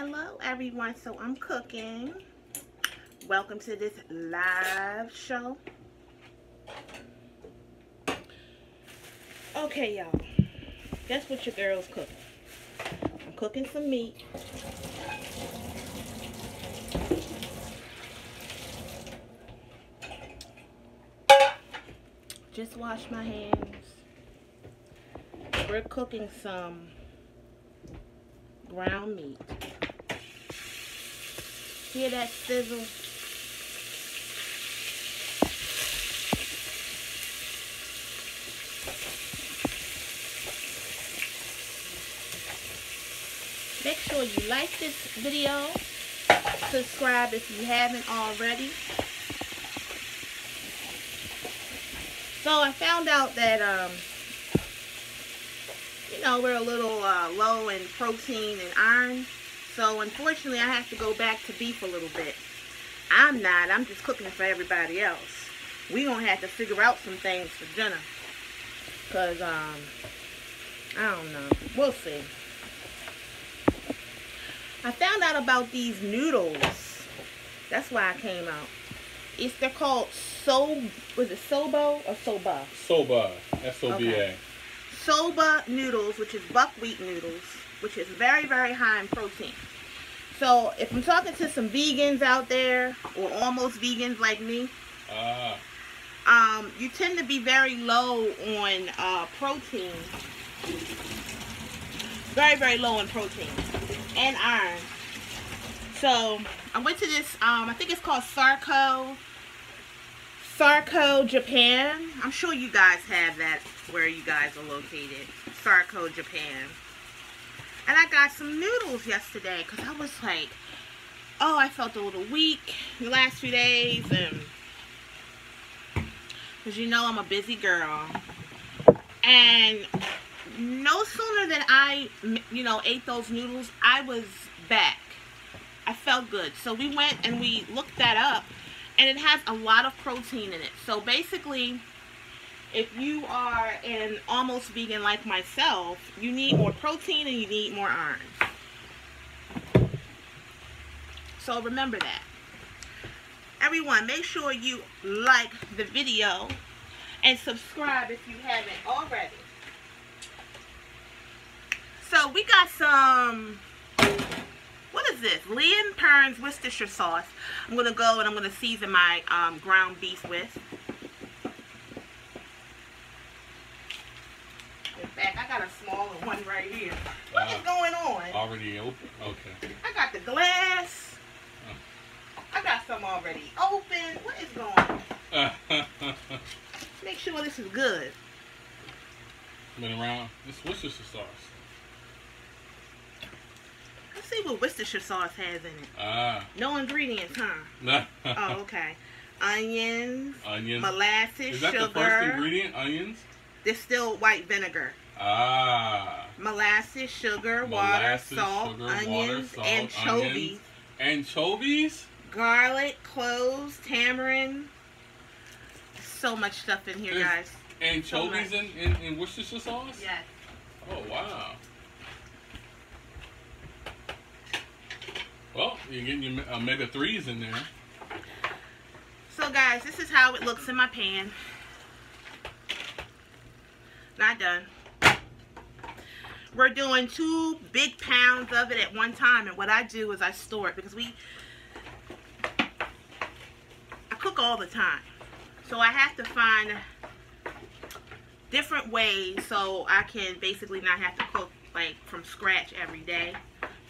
Hello everyone, so I'm cooking. Welcome to this live show. Okay y'all, guess what your girl's cooking? I'm cooking some meat. Just wash my hands. We're cooking some ground meat. Hear that sizzle? Make sure you like this video. Subscribe if you haven't already. So I found out that we're a little low in protein and iron. So unfortunately I have to go back to beef a little bit. I'm just cooking for everybody else. We gonna have to figure out some things for dinner. Cause I don't know. We'll see. I found out about these noodles. That's why I came out. They're called was it Soba or Soba? Soba. S-O-B-A. Okay. Soba noodles, which is buckwheat noodles, which is very, very high in protein. So if I'm talking to some vegans out there, or almost vegans like me, you tend to be very low on protein. Very, very low in protein and iron. So I went to this, I think it's called Sarco, Japan. I'm sure you guys have that where you guys are located. Sarco, Japan. And I got some noodles yesterday because I was like, oh, I felt a little weak the last few days. And because you know I'm a busy girl. And no sooner than I, ate those noodles, I was back. I felt good. So we went and we looked that up. And it has a lot of protein in it. So basically, if you are an almost vegan like myself, you need more protein and you need more iron. So remember that. Everyone, make sure you like the video and subscribe if you haven't already. So we got some, what is this? Lynn Perns Worcestershire sauce. I'm going to go and I'm going to season my ground beef with. In fact, I got a smaller one right here. What is going on? Already open? Okay. I got the glass. I got some already open. What is going on? Make sure this is good. Been around. This Worcestershire sauce. Let's see what Worcestershire sauce has in it. No ingredients, huh? Oh, okay. Onions. Molasses, is that sugar. The first ingredient? Onions? Distilled white vinegar. Molasses, sugar, water, salt, onions, anchovies. Anchovies? Garlic, cloves, tamarind. So much stuff in here, guys. Anchovies so in Worcestershire sauce? Yes. Oh, wow. Well, you're getting your omega-3s in there. So, guys, this is how it looks in my pan. Not done. We're doing 2 big pounds of it at one time, and what I do is I store it because I cook all the time. So I have to find different ways so I can basically not have to cook like from scratch every day,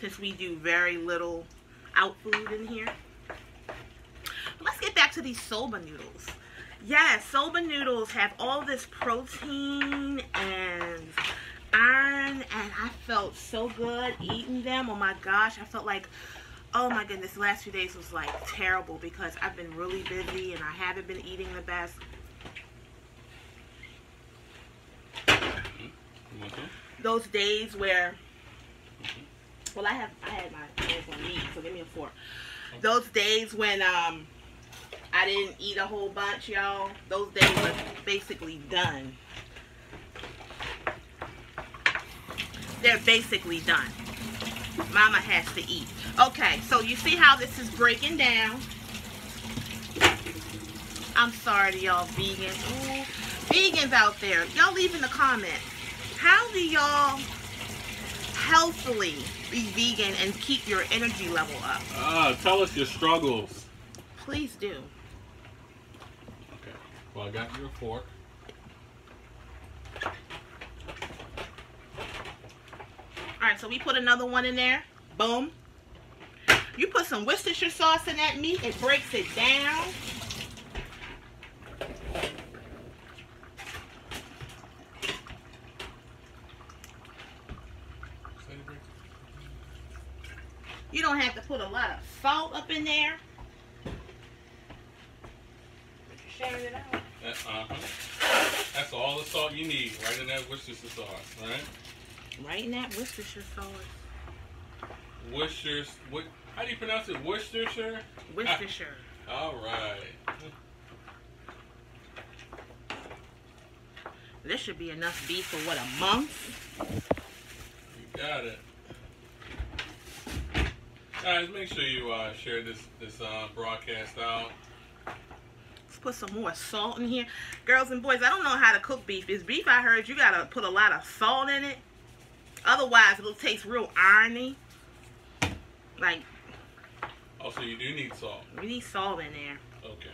since we do very little out food in here. But let's get back to these soba noodles. Yes, soba noodles have all this protein and iron, and I felt so good eating them. Oh my gosh, I felt like, oh my goodness, the last few days was like terrible because I've been really busy and I haven't been eating the best. Those days where, well, I had my hands on meat, so give me a fork. Those days when I didn't eat a whole bunch, y'all, those days are basically done. They're basically done. Mama has to eat. Okay, so you see how this is breaking down. I'm sorry to y'all vegans. Ooh, vegans out there, y'all leave in the comments. How do y'all healthily be vegan and keep your energy level up? Tell us your struggles. Please do. Okay. Well, I got your fork. Alright, so we put another one in there. Boom. You put some Worcestershire sauce in that meat, it breaks it down. You don't have to put a lot of salt up in there. But you're sharing it out. That's all the salt you need, right in that Worcestershire sauce, right? Right in that Worcestershire sauce. Worcestershire, what? How do you pronounce it? Worcestershire? Worcestershire. All right. This should be enough beef for what, a month? You got it. Guys, make sure you share this broadcast out. Let's put some more salt in here. Girls and boys, I don't know how to cook beef. This beef, I heard you gotta put a lot of salt in it. Otherwise, it'll taste real irony. Like. Also, you do need salt. We need salt in there. Okay.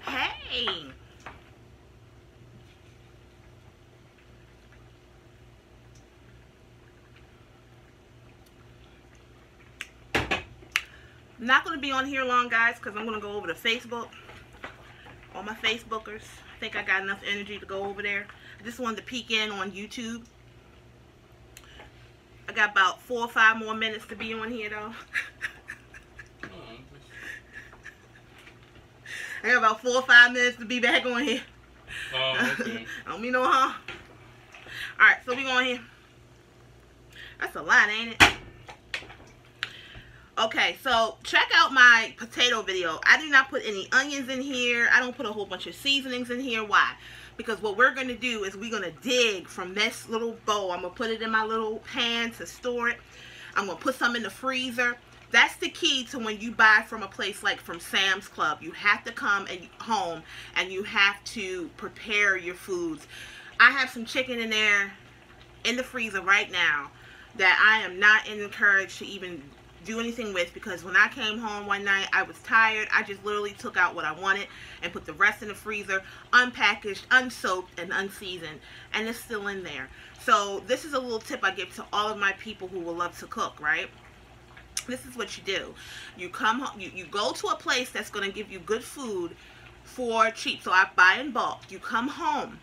Hey. I'm not going to be on here long, guys, because I'm going to go over to Facebook. All my Facebookers. I think I got enough energy to go over there. I just wanted to peek in on YouTube. I got about 4 or 5 more minutes to be on here, though. I got about 4 or 5 minutes to be back on here. Oh, okay. I don't mean no harm. Alright, so we going here. That's a lot, ain't it? Okay, so check out my potato video. I do not put any onions in here. I don't put a whole bunch of seasonings in here. Why? Because what we're going to do is we're going to dig from this little bowl. I'm going to put it in my little pan to store it. I'm going to put some in the freezer. That's the key to when you buy from a place like from Sam's Club. You have to come home and you have to prepare your foods. I have some chicken in there in the freezer right now that I am not encouraged to even do anything with, because when I came home one night, I was tired. I just literally took out what I wanted and put the rest in the freezer, unpackaged, unsoaked, and unseasoned, and it's still in there. So this is a little tip I give to all of my people who will love to cook, right? This is what you do. You come home, you go to a place that's going to give you good food for cheap. So I buy in bulk. You come home,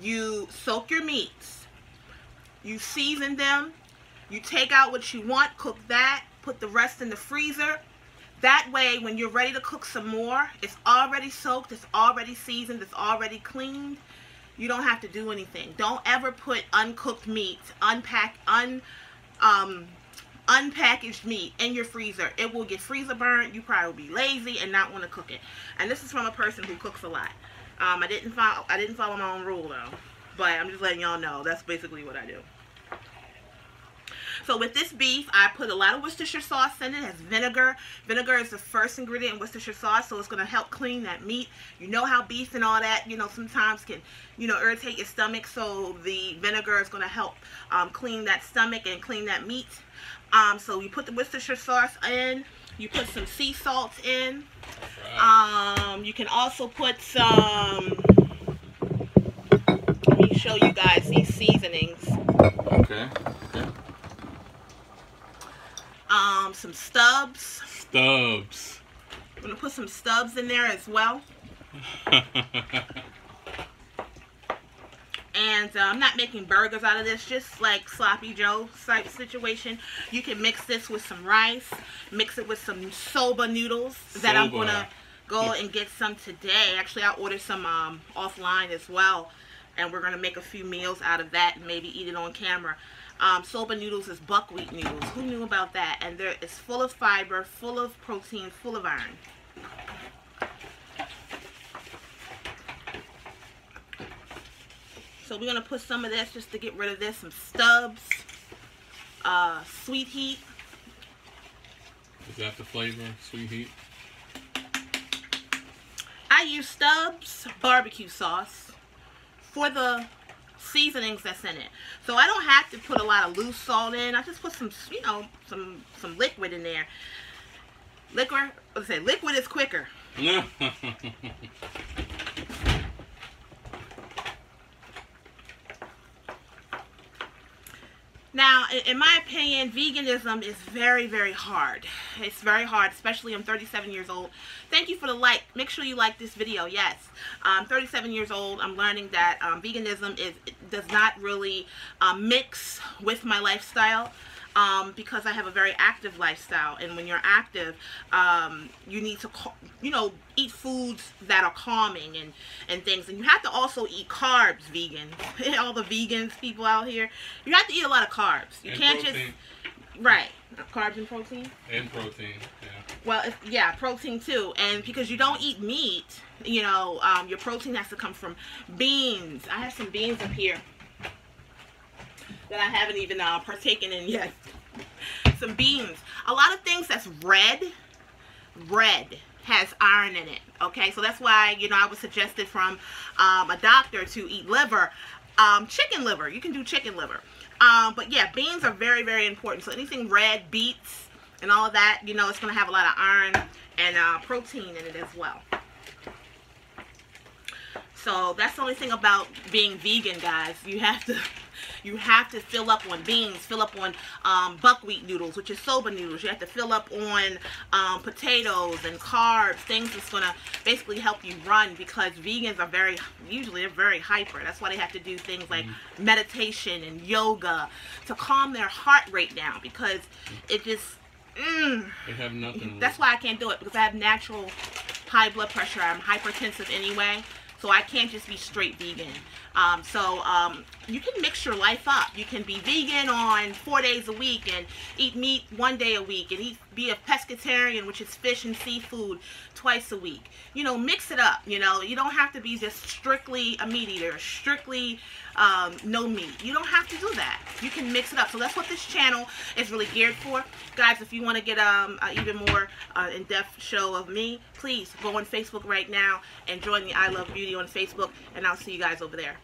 you soak your meats, you season them, you take out what you want, cook that, put the rest in the freezer. That way, when you're ready to cook some more, it's already soaked, it's already seasoned, it's already cleaned. You don't have to do anything. Don't ever put uncooked meat, unpackaged meat in your freezer. It will get freezer burnt. You probably will be lazy and not want to cook it. And this is from a person who cooks a lot. I didn't follow my own rule though, but I'm just letting y'all know that's basically what I do. So with this beef, I put a lot of Worcestershire sauce in it. It has vinegar. Vinegar is the first ingredient in Worcestershire sauce, so it's going to help clean that meat. You know how beef and all that, sometimes can, irritate your stomach. So the vinegar is going to help clean that stomach and clean that meat. So you put the Worcestershire sauce in. You put some sea salt in. You can also put some, let me show you guys these seasonings. Okay. Some stubs. Stubs. I'm going to put some stubs in there as well. And I'm not making burgers out of this, just like Sloppy Joe type situation. You can mix this with some rice, mix it with some soba noodles that I'm going to go and get some today. Actually, I ordered some offline as well, and we're going to make a few meals out of that and maybe eat it on camera. Soba noodles is buckwheat noodles. Who knew about that? And it's full of fiber, full of protein, full of iron. So we're going to put some of this just to get rid of this. Some Stubbs, Sweet Heat. Is that the flavor, Sweet Heat? I use Stubbs barbecue sauce for the seasonings that's in it. So I don't have to put a lot of loose salt in. I just put some, you know, some liquid in there. Liquid is quicker. Now, in my opinion, veganism is very, very hard. It's very hard, especially I'm 37 years old. Thank you for the like. Make sure you like this video. Yes, I'm 37 years old. I'm learning that veganism does not really mix with my lifestyle. Because I have a very active lifestyle, and when you're active, you need to, you know, eat foods that are calming and things, and you have to also eat carbs. Vegan, all the vegans people out here, you have to eat a lot of carbs. You can't protein. Carbs and protein. And protein, yeah. Well, yeah, protein too, and because you don't eat meat, you know, your protein has to come from beans. I have some beans up here that I haven't even partaken in yet. Some beans. A lot of things that's red has iron in it. Okay, so that's why, you know, I was suggested from a doctor to eat liver, chicken liver. You can do chicken liver. But yeah, beans are very, very important. So anything red, beets, and all of that, you know, it's going to have a lot of iron and protein in it as well. So that's the only thing about being vegan, guys. You have to fill up on beans, fill up on buckwheat noodles, which is soba noodles. You have to fill up on potatoes and carbs, things that's going to basically help you run, because vegans are usually they're very hyper. That's why they have to do things like meditation and yoga to calm their heart rate down, because it just, they have nothing. That's why I can't do it, because I have natural high blood pressure. I'm hypertensive anyway. So I can't just be straight vegan. You can mix your life up. You can be vegan on 4 days a week and eat meat 1 day a week, and be a pescatarian, which is fish and seafood, twice a week. You know, mix it up. You know, you don't have to be just strictly a meat eater, strictly no meat. You don't have to do that. You can mix it up. So that's what this channel is really geared for. Guys, if you want to get an even more in-depth show of me, please go on Facebook right now and join the I Love Beauty on Facebook, and I'll see you guys over there.